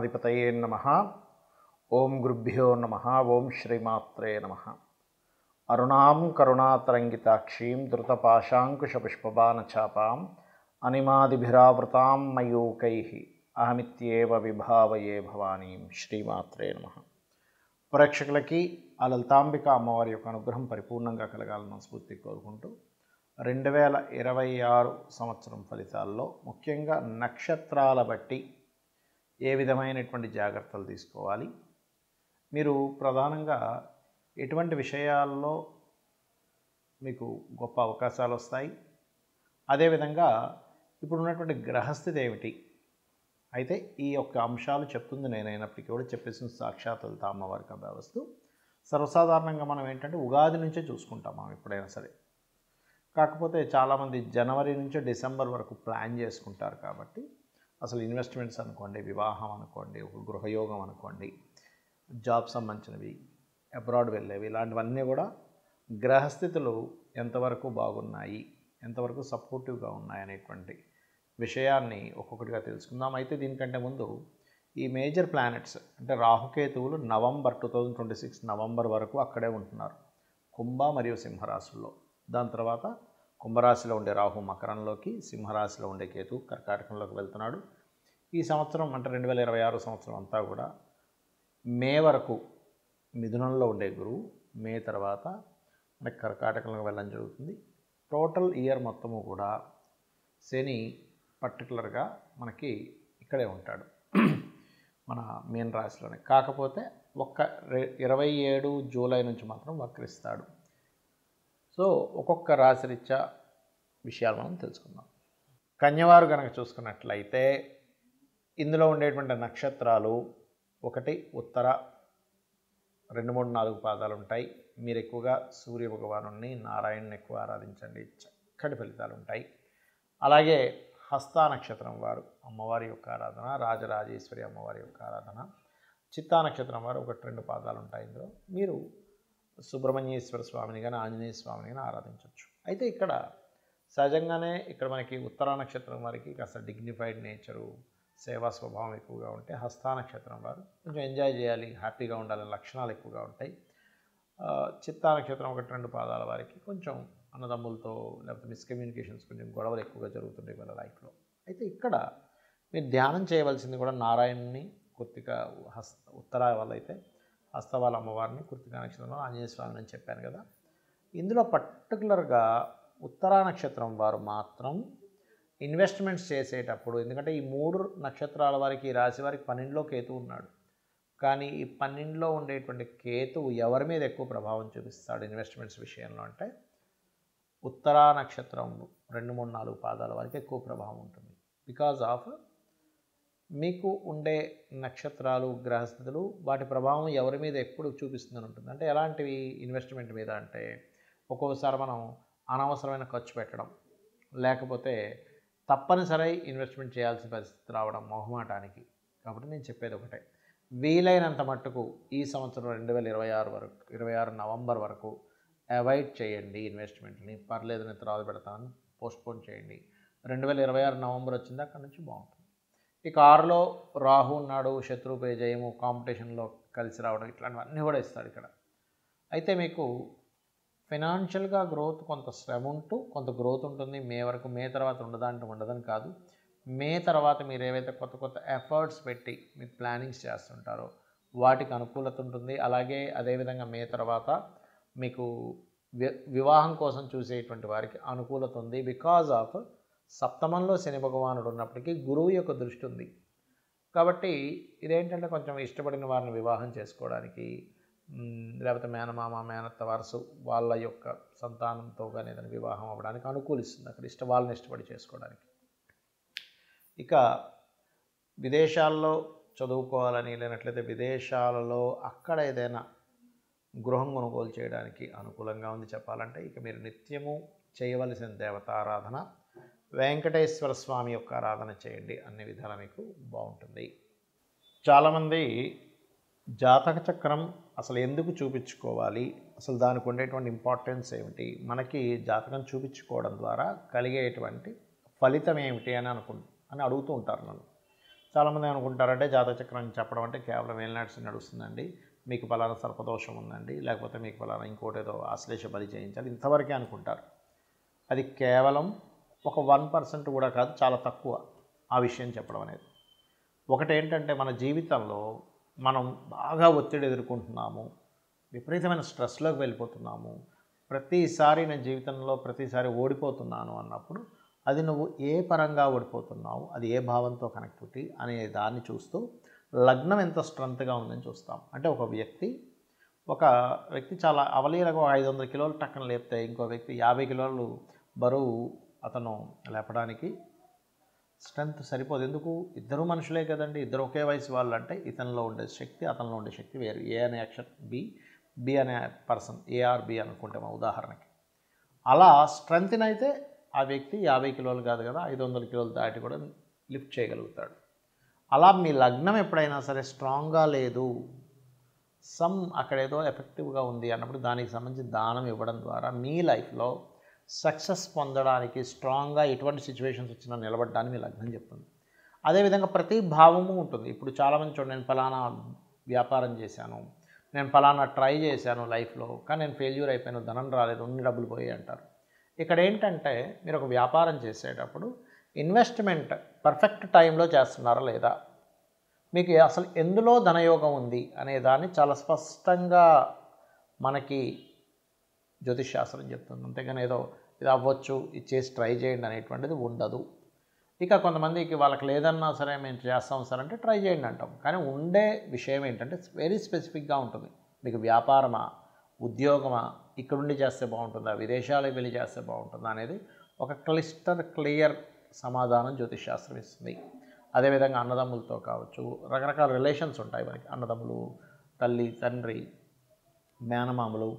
గణాధిపతయే నమః. ఓం గురుభ్యో నమః. ఓం శ్రీమాత్రే నమః. అరుణాం కరుణాతరంగితాక్షీం ధృతపాశాంకుశపుష్పబాణచాపాం అనిమాదిభిరావృతాం మయూకైః అహమిత్యేవ విభావయే భవానీం. శ్రీమాత్రే నమః. ప్రేక్షకులకి ఆ లలితాంబిక అమ్మవారి యొక్క అనుగ్రహం పరిపూర్ణంగా కలగాలని స్ఫూర్తి కోరుకుంటూ 2026 సంవత్సరం ఫలితాల్లో ముఖ్యంగా నక్షత్రాల బట్టి ఏ విధమైనటువంటి జాగ్రత్తలు తీసుకోవాలి, మీరు ప్రధానంగా ఎటువంటి విషయాల్లో మీకు గొప్ప అవకాశాలు వస్తాయి, అదేవిధంగా ఇప్పుడున్నటువంటి గ్రహస్థితి ఏమిటి. అయితే ఈ యొక్క అంశాలు చెప్తుంది నేనైనప్పటికీ కూడా చెప్పేసిన సాక్షాత్ లలిత అమ్మవారికి అభ్యవస్తు. సర్వసాధారణంగా మనం ఏంటంటే ఉగాది నుంచే చూసుకుంటాం మనం ఎప్పుడైనా సరే. కాకపోతే చాలామంది జనవరి నుంచి డిసెంబర్ వరకు ప్లాన్ చేసుకుంటారు. కాబట్టి అసలు ఇన్వెస్ట్మెంట్స్ అనుకోండి, వివాహం అనుకోండి, ఒక గృహయోగం అనుకోండి, జాబ్ సంబంధించినవి, అబ్రాడ్ వెళ్ళేవి, ఇలాంటివన్నీ కూడా గ్రహస్థితులు ఎంతవరకు బాగున్నాయి, ఎంతవరకు సపోర్టివ్గా ఉన్నాయి అనేటువంటి విషయాన్ని ఒక్కొక్కటిగా తెలుసుకుందాం. అయితే దీనికంటే ముందు ఈ మేజర్ ప్లానెట్స్ అంటే రాహుకేతువులు నవంబర్ 2026 నవంబర్ వరకు అక్కడే ఉంటున్నారు, కుంభ మరియు సింహరాశుల్లో. దాని తర్వాత కుంభరాశిలో ఉండే రాహు మకరంలోకి, సింహరాశిలో ఉండే కేతు కర్కాటకంలోకి వెళ్తున్నాడు. ఈ సంవత్సరం అంటే 2026 సంవత్సరం అంతా కూడా మే వరకు మిథునంలో ఉండే గురువు మే తర్వాత మనకి కర్కాటకంలోకి వెళ్ళడం జరుగుతుంది. టోటల్ ఇయర్ మొత్తము కూడా శని పర్టికులర్గా మనకి ఇక్కడే ఉంటాడు, మన మీన రాశిలోనే. కాకపోతే 27 జూలై నుంచి మాత్రం వక్రిస్తాడు. సో ఒక్కొక్క రాశిరీత్యా విషయాలు మనం తెలుసుకుందాం. కన్యవారు కనుక చూసుకున్నట్లయితే ఇందులో ఉండేటువంటి నక్షత్రాలు 1 ఉత్తర 2, 3, 4 పాదాలు ఉంటాయి. మీరు ఎక్కువగా సూర్య భగవానుని నారాయణని ఎక్కువ ఆరాధించండి, చక్కటి ఫలితాలు ఉంటాయి. అలాగే హస్త నక్షత్రం వారు అమ్మవారి యొక్క ఆరాధన, రాజరాజేశ్వరి అమ్మవారి యొక్క ఆరాధన. చిత్తా నక్షత్రం వారు 1, 2 పాదాలు ఉంటాయి. ఇందులో మీరు సుబ్రహ్మణ్యేశ్వర స్వామిని కానీ ఆంజనేయ స్వామిని కానీ ఆరాధించవచ్చు. అయితే ఇక్కడ సహజంగానే ఇక్కడ మనకి ఉత్తరా నక్షత్రం వారికి కాస్త డిగ్నిఫైడ్ నేచరు, సేవా స్వభావం ఎక్కువగా ఉంటే, హస్త నక్షత్రం వారు కొంచెం ఎంజాయ్ చేయాలి, హ్యాపీగా ఉండాలని లక్షణాలు ఎక్కువగా ఉంటాయి. చిత్తా నక్షత్రం 1, 2 పాదాల వారికి కొంచెం అన్నదమ్ములతో లేకపోతే మిస్కమ్యూనికేషన్స్, కొంచెం గొడవలు ఎక్కువగా జరుగుతుంటాయి వాళ్ళ లైఫ్లో. అయితే ఇక్కడ మీరు ధ్యానం చేయవలసింది కూడా నారాయణుని, కృత్తిక ఉత్తరా వాళ్ళైతే హస్తవాళ్ళ అమ్మవారిని, కృత్తిక నక్షత్రంలో ఆంజనేయ స్వామిని అని చెప్పాను కదా. ఇందులో పర్టికులర్గా ఉత్తరా నక్షత్రం వారు మాత్రం ఇన్వెస్ట్మెంట్స్ చేసేటప్పుడు, ఎందుకంటే ఈ 3 నక్షత్రాల వారికి, ఈ రాశి వారికి 12లో కేతు ఉన్నాడు. కానీ ఈ 12లో ఉండేటువంటి కేతువు ఎవరి మీద ఎక్కువ ప్రభావం చూపిస్తాడు ఇన్వెస్ట్మెంట్స్ విషయంలో అంటే ఉత్తరా నక్షత్రం 2, 3, 4 పాదాల వారికి ఎక్కువ ప్రభావం ఉంటుంది. బికాజ్ ఆఫ్ మీకు ఉండే నక్షత్రాలు, గ్రహస్థితులు, వాటి ప్రభావం ఎవరి మీద ఎప్పుడు చూపిస్తుందని ఉంటుంది. అంటే ఎలాంటివి ఇన్వెస్ట్మెంట్ మీద అంటే ఒక్కొక్కసారి మనం అనవసరమైన ఖర్చు పెట్టడం, లేకపోతే తప్పనిసరి ఇన్వెస్ట్మెంట్ చేయాల్సిన పరిస్థితి రావడం మొహమాటానికి. కాబట్టి నేను చెప్పేది ఒకటే, వీలైనంత మట్టుకు ఈ సంవత్సరం 2026 నవంబర్ వరకు అవాయిడ్ చేయండి ఇన్వెస్ట్మెంట్ని. పర్లేదు నేను తర్వాత పెడతాను, పోస్ట్పోన్ చేయండి. 2026 నవంబర్ వచ్చింది, అక్కడి నుంచి బాగుంటుంది. ఇక 6లో రాహు ఉన్నాడు, శత్రుపై జయము, కాంపిటీషన్లో కలిసి రావడం, ఇట్లాంటివన్నీ కూడా ఇస్తాడు ఇక్కడ. అయితే మీకు ఫైనాన్షియల్గా గ్రోత్ కొంత శ్రమ ఉంటూ కొంత గ్రోత్ ఉంటుంది మే వరకు. మే తర్వాత ఉండదని కాదు, మే తర్వాత మీరు ఏవైతే కొత్త కొత్త ఎఫర్ట్స్ పెట్టి మీరు ప్లానింగ్స్ చేస్తుంటారో వాటికి అనుకూలత ఉంటుంది. అలాగే అదేవిధంగా మే తర్వాత మీకు వివాహం కోసం చూసేటువంటి వారికి అనుకూలత ఉంది. బికాజ్ ఆఫ్ సప్తమంలో శని భగవానుడు ఉన్నప్పటికీ గురువు యొక్క దృష్టి ఉంది. కాబట్టి ఇదేంటంటే కొంచెం ఇష్టపడిన వారిని వివాహం చేసుకోవడానికి, లేకపోతే మేనమామ, మేనత్త వరుస వాళ్ళ యొక్క సంతానంతో కానీ ఏదైనా వివాహం అవ్వడానికి అనుకూలిస్తుంది అక్కడ, వాళ్ళని ఇష్టపడి చేసుకోవడానికి. ఇక విదేశాల్లో చదువుకోవాలని, లేనట్లయితే విదేశాలలో అక్కడ ఏదైనా గృహం కొనుగోలు చేయడానికి అనుకూలంగా ఉంది చెప్పాలంటే. ఇక మీరు నిత్యము చేయవలసిన దేవతారాధన వెంకటేశ్వర స్వామి యొక్క ఆరాధన చేయండి, అన్ని విధాలా మీకు బాగుంటుంది. చాలామంది జాతక చక్రం అసలు ఎందుకు చూపించుకోవాలి, అసలు దానికి ఉండేటువంటి ఇంపార్టెన్స్ ఏమిటి, మనకి జాతకం చూపించుకోవడం ద్వారా కలిగేటువంటి ఫలితం ఏమిటి అని అడుగుతూ ఉంటారు నన్ను. చాలామంది అనుకుంటారంటే జాతక చక్రం చెప్పడం అంటే కేవలం ఏలినాడ్స్ నడుస్తుందండి, మీకు పలానా సర్పదోషం ఉందండి, లేకపోతే మీకు పలానా ఇంకోటేదో ఆశ్లేష బలి చేయించాలి, ఇంతవరకే అనుకుంటారు. అది కేవలం ఒక 1% కూడా కాదు, చాలా తక్కువ ఆ విషయం చెప్పడం అనేది. ఒకటేంటంటే మన జీవితంలో మనం బాగా ఒత్తిడి ఎదుర్కొంటున్నాము, విపరీతమైన స్ట్రెస్లోకి వెళ్ళిపోతున్నాము, ప్రతిసారి నేను జీవితంలో ప్రతిసారి ఓడిపోతున్నాను అన్నప్పుడు అది నువ్వు ఏ పరంగా ఓడిపోతున్నావు, అది ఏ భావంతో కనెక్టివిటీ అనే దాన్ని చూస్తూ లగ్నం ఎంత స్ట్రెంత్గా ఉందని చూస్తాం. అంటే ఒక వ్యక్తి చాలా అవలీలగా 500 కిలోలు టక్కన లేపితే ఇంకో వ్యక్తి 50 కిలోలు బరువు అతను లేపడానికి స్ట్రెంత్ సరిపోదు. ఎందుకు? ఇద్దరు మనుషులే కదండి, ఇద్దరు ఒకే వయసు వాళ్ళు. అంటే ఇతనిలో ఉండే శక్తి అతనిలో ఉండే శక్తి వేరు. ఏ అనే అక్షరం బి అనే పర్సన్, ఏఆర్బి అనుకుంటే మా ఉదాహరణకి. అలా స్ట్రెంత్ని అయితే ఆ వ్యక్తి 50 కిలోలు కాదు కదా, 500 కిలోలు దాటి కూడా లిఫ్ట్ చేయగలుగుతాడు. అలా మీ లగ్నం ఎప్పుడైనా సరే స్ట్రాంగ్గా లేదు, అక్కడ ఏదో ఎఫెక్టివ్గా ఉంది అన్నప్పుడు దానికి సంబంధించి దానం ఇవ్వడం ద్వారా మీ లైఫ్లో సక్సెస్ పొందడానికి, స్ట్రాంగ్గా ఎటువంటి సిచ్యువేషన్స్ వచ్చినా నిలబడడానికి మీ లగ్నం చెప్తుంది. అదేవిధంగా ప్రతి భావము ఉంటుంది. ఇప్పుడు చాలామంది చూడండి, నేను ఫలానా వ్యాపారం చేశాను, నేను ఫలానా ట్రై చేశాను లైఫ్లో, కానీ నేను ఫెయిల్యూర్ అయిపోయాను, ధనం రాలేదు, ఉన్ని డబ్బులు పోయాయి అంటారు. ఇక్కడ ఏంటంటే మీరు ఒక వ్యాపారం చేసేటప్పుడు ఇన్వెస్ట్మెంట్ పర్ఫెక్ట్ టైంలో చేస్తున్నారా లేదా, మీకు అసలు ఎందులో ధనయోగం ఉంది అనే దాన్ని చాలా స్పష్టంగా మనకి జ్యోతిష్ శాస్త్రం చెప్తుంది. అంతేగాని ఏదో ఇది అవ్వచ్చు, ఇది చేసి ట్రై చేయండి అనేటువంటిది ఉండదు. ఇక కొంతమందికి వాళ్ళకి లేదన్నా సరే మేము చేస్తాం సార్ అంటే ట్రై చేయండి అంటాం. కానీ ఉండే విషయం ఏంటంటే వెరీ స్పెసిఫిక్గా ఉంటుంది. మీకు వ్యాపారమా, ఉద్యోగమా, ఇక్కడుండి చేస్తే బాగుంటుందా, విదేశాలకు వెళ్ళి చేస్తే బాగుంటుందా అనేది ఒక క్లియర్ సమాధానం జ్యోతిష్ శాస్త్రం ఇస్తుంది. అదేవిధంగా అన్నదమ్ములతో కావచ్చు, రకరకాల రిలేషన్స్ ఉంటాయి మనకి, అన్నదమ్ములు, తల్లి, తండ్రి, మేనమామలు,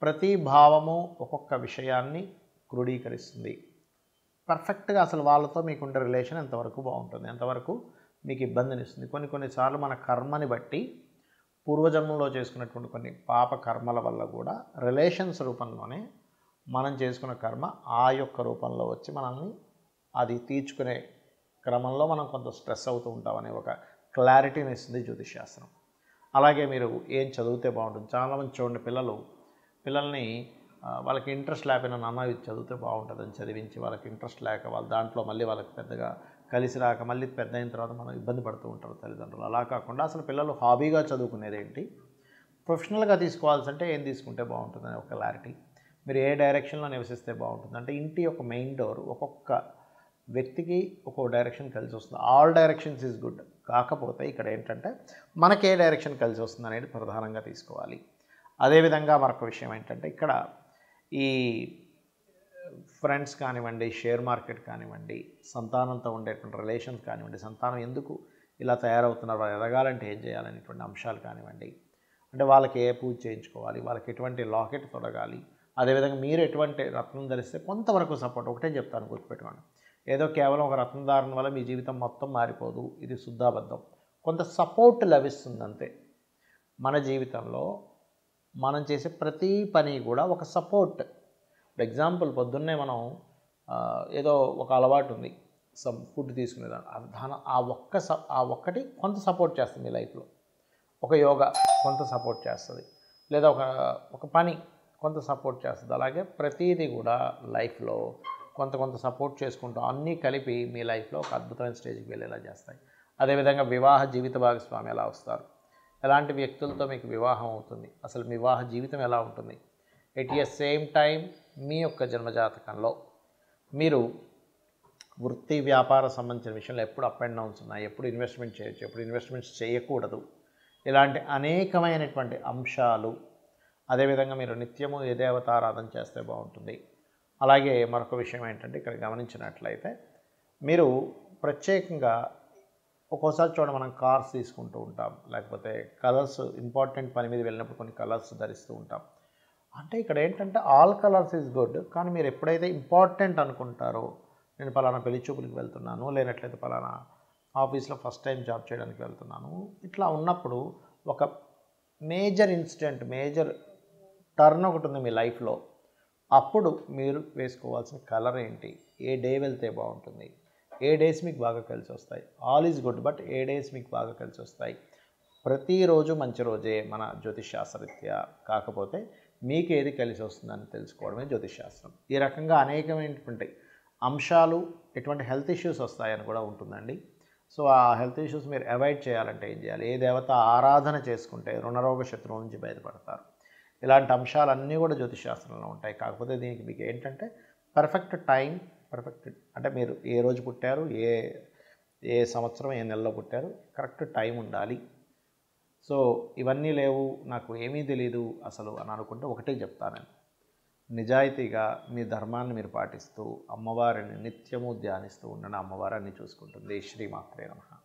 ప్రతి భావము ఒక్కొక్క విషయాన్ని క్రోడీకరిస్తుంది. పర్ఫెక్ట్గా అసలు వాళ్ళతో మీకుండే రిలేషన్ ఎంతవరకు బాగుంటుంది, ఎంతవరకు మీకు ఇబ్బందినిస్తుంది. కొన్నిసార్లు మన కర్మని బట్టి పూర్వజన్మంలో చేసుకున్నటువంటి కొన్ని పాప కర్మల వల్ల కూడా రిలేషన్స్ రూపంలోనే మనం చేసుకున్న కర్మ ఆ యొక్క రూపంలో వచ్చి మనల్ని అది తీర్చుకునే క్రమంలో మనం కొంత స్ట్రెస్ అవుతూ ఉంటామనే ఒక క్లారిటీని ఇస్తుంది జ్యోతిష్ శాస్త్రం. అలాగే మీరు ఏం చదివితే బాగుంటుంది. చాలామంది చూడండి, పిల్లల్ని వాళ్ళకి ఇంట్రెస్ట్ లేకపోయినా నాన్న ఇది చదివితే బాగుంటుందని చదివించి వాళ్ళకి ఇంట్రెస్ట్ లేక వాళ్ళు దాంట్లో మళ్ళీ వాళ్ళకి పెద్దగా కలిసి రాక మళ్ళీ పెద్ద అయిన తర్వాత మనం ఇబ్బంది పడుతూ ఉంటారు తల్లిదండ్రులు. అలా కాకుండా అసలు పిల్లలు హాబీగా చదువుకునేది ఏంటి, ప్రొఫెషనల్గా తీసుకోవాల్సింటే ఏం తీసుకుంటే బాగుంటుందని ఒక క్లారిటీ, మీరు ఏ డైరెక్షన్లో నివసిస్తే బాగుంటుంది అంటే ఇంటి యొక్క మెయిన్ డోర్ ఒక్కొక్క వ్యక్తికి ఒక్కొక్క డైరెక్షన్ కలిసి వస్తుంది. All directions is good. కాకపోతే ఇక్కడ ఏంటంటే మనకి ఏ డైరెక్షన్ కలిసి వస్తుంది అనేది ప్రధానంగా తీసుకోవాలి. అదేవిధంగా మరొక విషయం ఏంటంటే ఇక్కడ ఈ ఫ్రెండ్స్ కానివ్వండి, షేర్ మార్కెట్ కానివ్వండి, సంతానంతో ఉండేటువంటి రిలేషన్స్ కానివ్వండి, సంతానం ఎందుకు ఇలా తయారవుతున్నారు, వాళ్ళు ఎదగాలంటే ఏం చేయాలనేటువంటి అంశాలు కానివ్వండి, అంటే వాళ్ళకి ఏ పూజ చేయించుకోవాలి, వాళ్ళకి ఎటువంటి లాకెట్ తొడగాలి, అదేవిధంగా మీరు ఎటువంటి రత్నం ధరిస్తే కొంతవరకు సపోర్ట్. ఒకటే చెప్తాను, గుర్తుపెట్టుకోండి, ఏదో కేవలం ఒక రత్నధారణ వల్ల మీ జీవితం మొత్తం మారిపోదు, ఇది శుద్ధాబద్ధం. కొంత సపోర్ట్ లభిస్తుంది అంతే. మన జీవితంలో మనం చేసే ప్రతి పని కూడా ఒక సపోర్ట్. ఫర్ ఎగ్జాంపుల్ పొద్దున్నే మనం ఏదో ఒక అలవాటు ఉంది, ఫుడ్ తీసుకునేదాన్ని, ఆ ఒక్కటి కొంత సపోర్ట్ చేస్తుంది మీ లైఫ్లో. ఒక యోగా కొంత సపోర్ట్ చేస్తుంది, లేదా ఒక పని కొంత సపోర్ట్ చేస్తుంది. అలాగే ప్రతిదీ కూడా లైఫ్లో కొంత సపోర్ట్ చేసుకుంటూ అన్నీ కలిపి మీ లైఫ్లో ఒక అద్భుతమైన స్టేజ్కి వెళ్ళేలా చేస్తాయి. అదేవిధంగా వివాహ జీవిత భాగస్వామి ఎలా వస్తారు, ఎలాంటి వ్యక్తులతో మీకు వివాహం అవుతుంది, అసలు మీ వివాహ జీవితం ఎలా ఉంటుంది, ఎట్ ఎ సేమ్ టైం మీ యొక్క జన్మజాతకంలో మీరు వృత్తి వ్యాపార సంబంధించిన విషయంలో ఎప్పుడు అప్ అండ్ డౌన్స్ ఉన్నాయి, ఎప్పుడు ఇన్వెస్ట్మెంట్ చేయొచ్చు, ఎప్పుడు ఇన్వెస్ట్మెంట్స్ చేయకూడదు, ఇలాంటి అనేకమైనటువంటి అంశాలు. అదేవిధంగా మీరు నిత్యము ఏ దేవతారాధన చేస్తే బాగుంటుంది. అలాగే మరొక విషయం ఏంటంటే ఇక్కడ గమనించినట్లయితే మీరు ప్రత్యేకంగా ఒక్కోసారి చూడండి, మనం కార్స్ తీసుకుంటూ ఉంటాం, లేకపోతే కలర్స్, ఇంపార్టెంట్ పని మీద వెళ్ళినప్పుడు కొన్ని కలర్స్ ధరిస్తూ ఉంటాం. అంటే ఇక్కడ ఏంటంటే ఆల్ కలర్స్ ఈజ్ గుడ్, కానీ మీరు ఎప్పుడైతే ఇంపార్టెంట్ అనుకుంటారో, నేను పలానా పెళ్లి చూపులకు వెళ్తున్నాను, లేనట్లయితే పలానా ఆఫీస్లో ఫస్ట్ టైం జాబ్ చేయడానికి వెళ్తున్నాను, ఇట్లా ఉన్నప్పుడు ఒక మేజర్ ఇన్సిడెంట్, మేజర్ టర్న్ ఒకటి ఉంది మీ లైఫ్లో, అప్పుడు మీరు వేసుకోవాల్సిన కలర్ ఏంటి, ఏ డే వెళ్తే బాగుంటుంది, ఏ డేస్ మీకు బాగా కలిసి వస్తాయి? All is good, but A days మీకు బాగా కలిసి వస్తాయి? ప్రతిరోజు మంచి రోజే మన జ్యోతిష్ శాస్త్రరీత్యా. కాకపోతే మీకు ఏది కలిసి వస్తుందని తెలుసుకోవడమే జ్యోతిష్ శాస్త్రం. ఈ రకంగా అనేకమైనటువంటి అంశాలు, ఎటువంటి హెల్త్ ఇష్యూస్ వస్తాయని కూడా ఉంటుందండి. సో ఆ హెల్త్ ఇష్యూస్ మీరు అవాయిడ్ చేయాలంటే ఏం చేయాలి? ఏ దేవత ఆరాధన చేసుకుంటే రుణరోగ శత్రువుల నుంచి బయటపడతారు? ఇలాంటి అంశాలన్నీ కూడా జ్యోతిష్ శాస్త్రంలో ఉంటాయి. కాకపోతే దీనికి మీకు ఏంటంటే పర్ఫెక్ట్ టైం, పర్ఫెక్ట్ అంటే మీరు ఏ రోజు పుట్టారు, ఏ ఏ సంవత్సరం, ఏ నెలలో పుట్టారు, కరెక్ట్ టైం ఉండాలి. సో ఇవన్నీ లేవు, నాకు ఏమీ తెలీదు అసలు అని అనుకుంటే ఒకటే చెప్తానండి. నిజాయితీగా మీ ధర్మాన్ని మీరు పాటిస్తూ అమ్మవారిని నిత్యము ధ్యానిస్తూ ఉండడం, అమ్మవారిని చూసుకుంటుంది. శ్రీమాత్రే నమః.